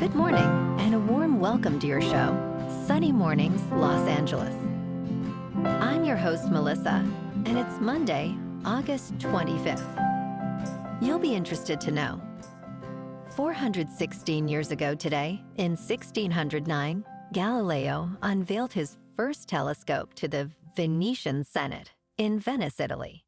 Good morning, and a warm welcome to your show, Sunny Mornings, Los Angeles. I'm your host, Melissa, and it's Monday, August 25th. You'll be interested to know. 416 years ago today, in 1609, Galileo unveiled his first telescope to the Venetian Senate in Venice, Italy.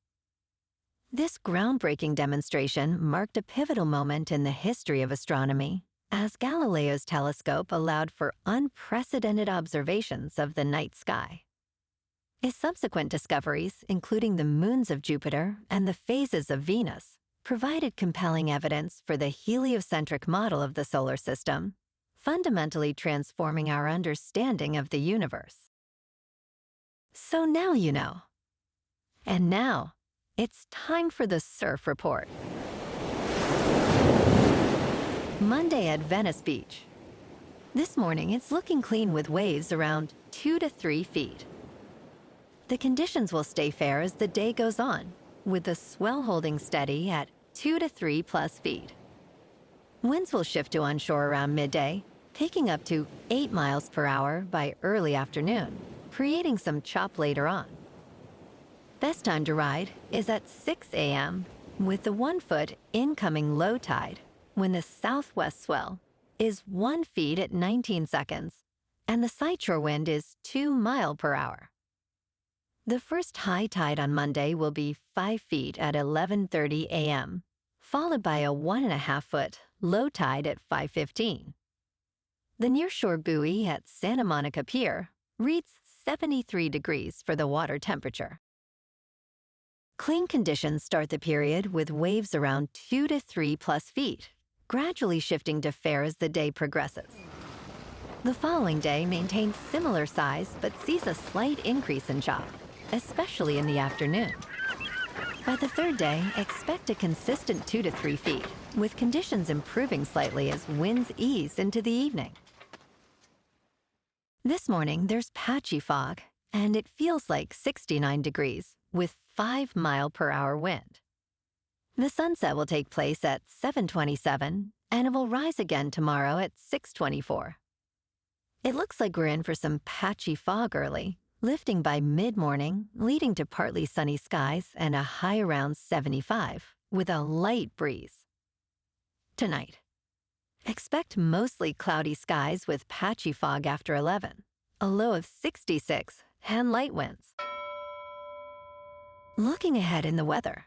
This groundbreaking demonstration marked a pivotal moment in the history of astronomy, as Galileo's telescope allowed for unprecedented observations of the night sky. His subsequent discoveries, including the moons of Jupiter and the phases of Venus, provided compelling evidence for the heliocentric model of the solar system, fundamentally transforming our understanding of the universe. So now you know. And now, it's time for the Surf Report. Monday at Venice Beach. This morning, it's looking clean with waves around 2 to 3 feet. The conditions will stay fair as the day goes on, with the swell holding steady at 2 to 3 plus feet. Winds will shift to onshore around midday, picking up to 8 miles per hour by early afternoon, creating some chop later on. Best time to ride is at 6 a.m. with the 1-foot incoming low tide when the southwest swell is 1 foot at 19 seconds and the sideshore wind is 2 miles per hour. The first high tide on Monday will be 5 feet at 11:30 a.m., followed by a 1.5-foot low tide at 5:15. The nearshore buoy at Santa Monica Pier reads 73 degrees for the water temperature. Clean conditions start the period with waves around 2 to 3 plus feet, gradually shifting to fair as the day progresses. The following day maintains similar size but sees a slight increase in chop, especially in the afternoon. By the third day, expect a consistent 2 to 3 feet, with conditions improving slightly as winds ease into the evening. This morning, there's patchy fog, and it feels like 69 degrees, with 5 mile per hour wind. The sunset will take place at 7:27, and it will rise again tomorrow at 6:24. It looks like we're in for some patchy fog early, lifting by mid-morning, leading to partly sunny skies and a high around 75, with a light breeze. Tonight, expect mostly cloudy skies with patchy fog after 11, a low of 66, and light winds. Looking ahead in the weather.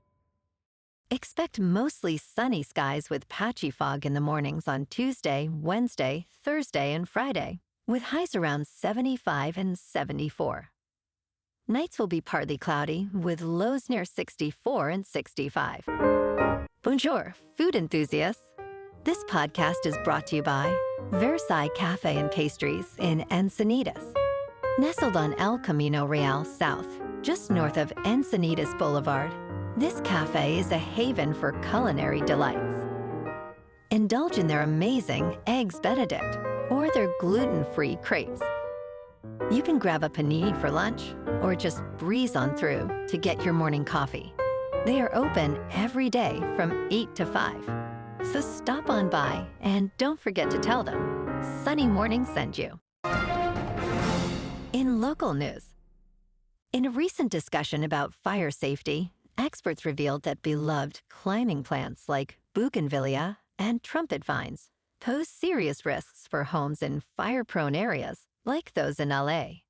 Expect mostly sunny skies with patchy fog in the mornings on Tuesday, Wednesday, Thursday, and Friday, with highs around 75 and 74. Nights will be partly cloudy, with lows near 64 and 65. Bonjour, food enthusiasts. This podcast is brought to you by Versailles Cafe and Pastries in Encinitas. Nestled on El Camino Real South, just north of Encinitas Boulevard, this cafe is a haven for culinary delights. Indulge in their amazing Eggs Benedict or their gluten-free crepes. You can grab a panini for lunch or just breeze on through to get your morning coffee. They are open every day from 8 to 5. So stop on by and don't forget to tell them Sunny Morning sent you. In local news, in a recent discussion about fire safety, experts revealed that beloved climbing plants like bougainvillea and trumpet vines pose serious risks for homes in fire-prone areas like those in LA.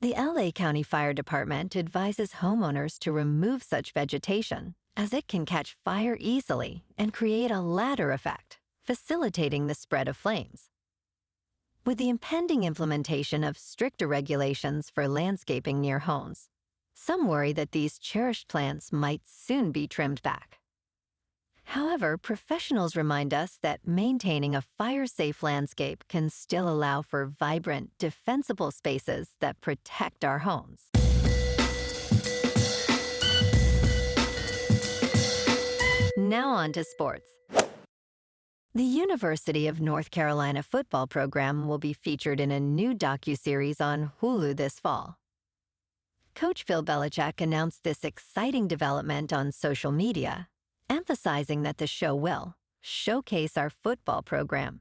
The LA County Fire Department advises homeowners to remove such vegetation, as it can catch fire easily and create a ladder effect, facilitating the spread of flames. With the impending implementation of stricter regulations for landscaping near homes, some worry that these cherished plants might soon be trimmed back. However, professionals remind us that maintaining a fire-safe landscape can still allow for vibrant, defensible spaces that protect our homes. Now on to sports. The University of North Carolina football program will be featured in a new docuseries on Hulu this fall. Coach Bill Belichick announced this exciting development on social media, emphasizing that the show will showcase our football program.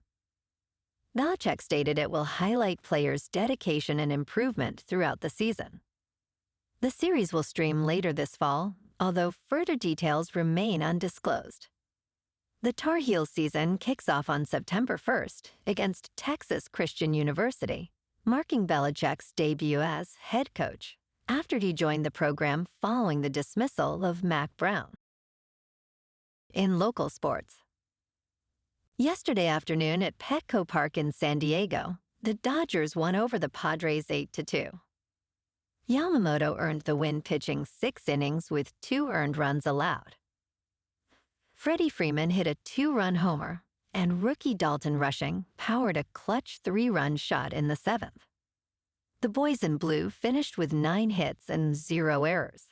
Belichick stated it will highlight players' dedication and improvement throughout the season. The series will stream later this fall, although further details remain undisclosed. The Tar Heels season kicks off on September 1st against Texas Christian University, marking Belichick's debut as head coach after he joined the program following the dismissal of Mac Brown. In local sports. Yesterday afternoon at Petco Park in San Diego, the Dodgers won over the Padres 8-2. Yamamoto earned the win pitching 6 innings with 2 earned runs allowed. Freeman hit a 2-run homer, and rookie Dalton Rushing powered a clutch 3-run shot in the 7th. The boys in blue finished with 9 hits and 0 errors.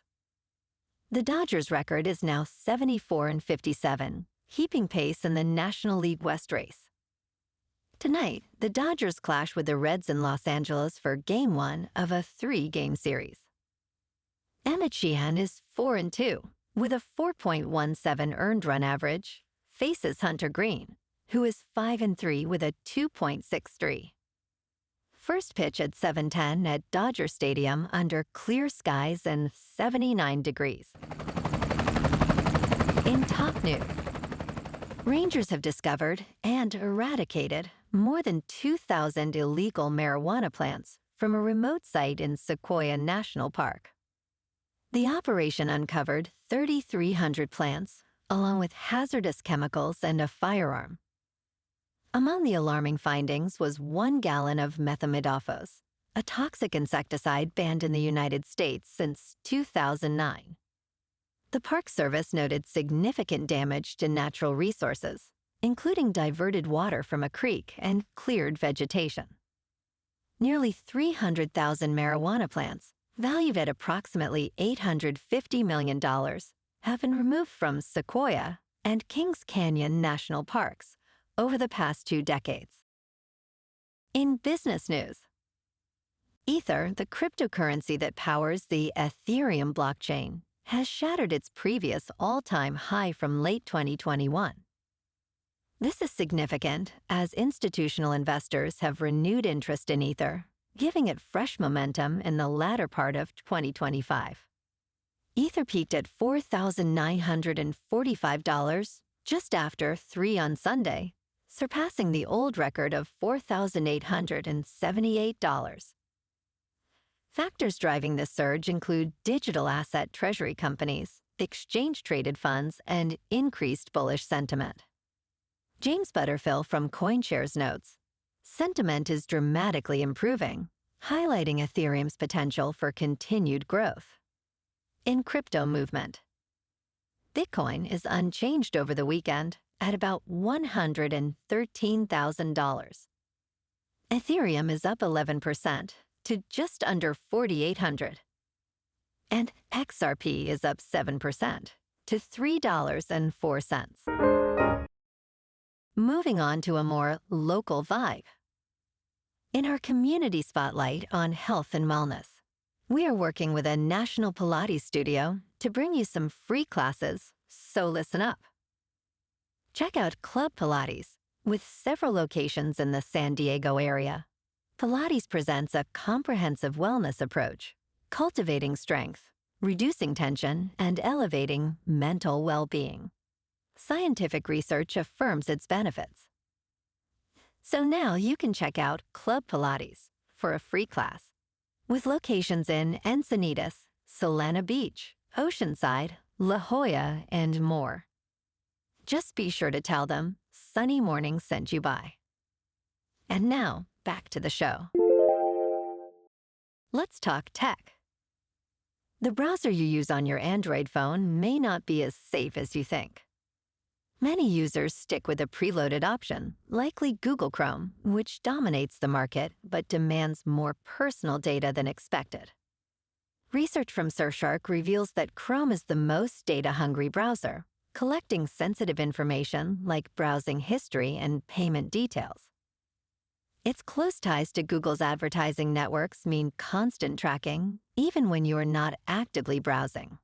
The Dodgers' record is now 74-57, keeping pace in the National League West race. Tonight, the Dodgers clash with the Reds in Los Angeles for Game 1 of a 3-game series. Sheehan is 4-2, with a 4.17 earned run average, faces Hunter Greene, who is 5-3 with a 2.63. First pitch at 7:10 at Dodger Stadium under clear skies and 79 degrees. In top news, Rangers have discovered and eradicated more than 2,000 illegal marijuana plants from a remote site in Sequoia National Park. The operation uncovered 3,300 plants, along with hazardous chemicals and a firearm. Among the alarming findings was 1 gallon of methimidopos, a toxic insecticide banned in the United States since 2009. The Park Service noted significant damage to natural resources, including diverted water from a creek and cleared vegetation. Nearly 300,000 marijuana plants, valued at approximately $850 million, have been removed from Sequoia and Kings Canyon National Parks over the past 2 decades. In business news, Ether, the cryptocurrency that powers the Ethereum blockchain, has shattered its previous all-time high from late 2021. This is significant as institutional investors have renewed interest in Ether, giving it fresh momentum in the latter part of 2025. Ether peaked at $4,945 just after 3 on Sunday, surpassing the old record of $4,878. Factors driving this surge include digital asset treasury companies, exchange-traded funds, and increased bullish sentiment. James Butterfill from CoinShares notes, sentiment is dramatically improving, highlighting Ethereum's potential for continued growth. In crypto movement, Bitcoin is unchanged over the weekend at about $113,000. Ethereum is up 11% to just under 4,800. And XRP is up 7% to $3.04. Moving on to a more local vibe. In our community spotlight on health and wellness, we are working with a national Pilates studio to bring you some free classes, so listen up. Check out Club Pilates, with several locations in the San Diego area. Pilates presents a comprehensive wellness approach, cultivating strength, reducing tension, and elevating mental well-being. Scientific research affirms its benefits. So now you can check out Club Pilates for a free class, with locations in Encinitas, Solana Beach, Oceanside, La Jolla, and more. Just be sure to tell them Sunny Morning sent you by. And now, back to the show. Let's talk tech. The browser you use on your Android phone may not be as safe as you think. Many users stick with a preloaded option, likely Google Chrome, which dominates the market but demands more personal data than expected. Research from Surfshark reveals that Chrome is the most data-hungry browser, collecting sensitive information like browsing history and payment details. Its close ties to Google's advertising networks mean constant tracking, even when you are not actively browsing.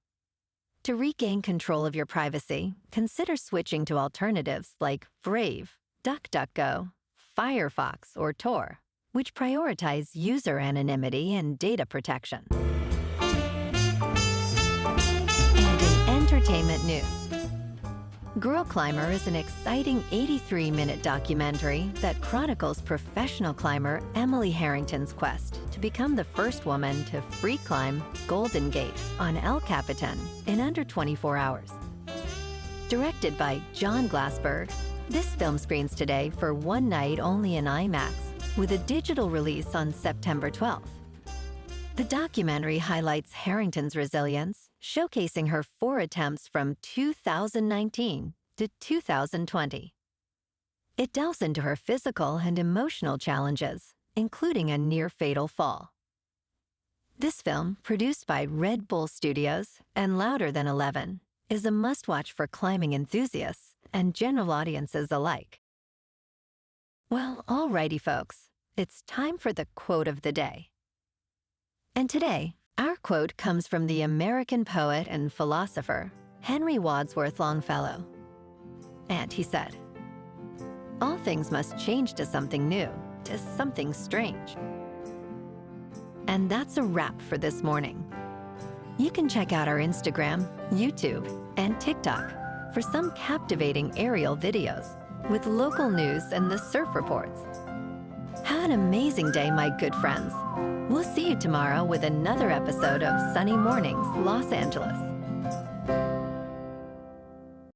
To regain control of your privacy, consider switching to alternatives like Brave, DuckDuckGo, Firefox or Tor, which prioritize user anonymity and data protection. And in entertainment news, Girl Climber is an exciting 83-minute documentary that chronicles professional climber Emily Harrington's quest to become the first woman to free climb Golden Gate on El Capitan in under 24 hours. Directed by John Glassberg, this film screens today for one night only in IMAX, with a digital release on September 12th. The documentary highlights Harrington's resilience, showcasing her 4 attempts from 2019 to 2020. It delves into her physical and emotional challenges, including a near-fatal fall. This film, produced by Red Bull Studios and Louder Than 11, is a must-watch for climbing enthusiasts and general audiences alike. Well, alrighty folks, it's time for the quote of the day. And today, our quote comes from the American poet and philosopher, Henry Wadsworth Longfellow. And he said, "All things must change to something new, to something strange." And that's a wrap for this morning. You can check out our Instagram, YouTube, and TikTok for some captivating aerial videos with local news and the surf reports. Have an amazing day, my good friends. We'll see you tomorrow with another episode of Sunny Mornings, Los Angeles.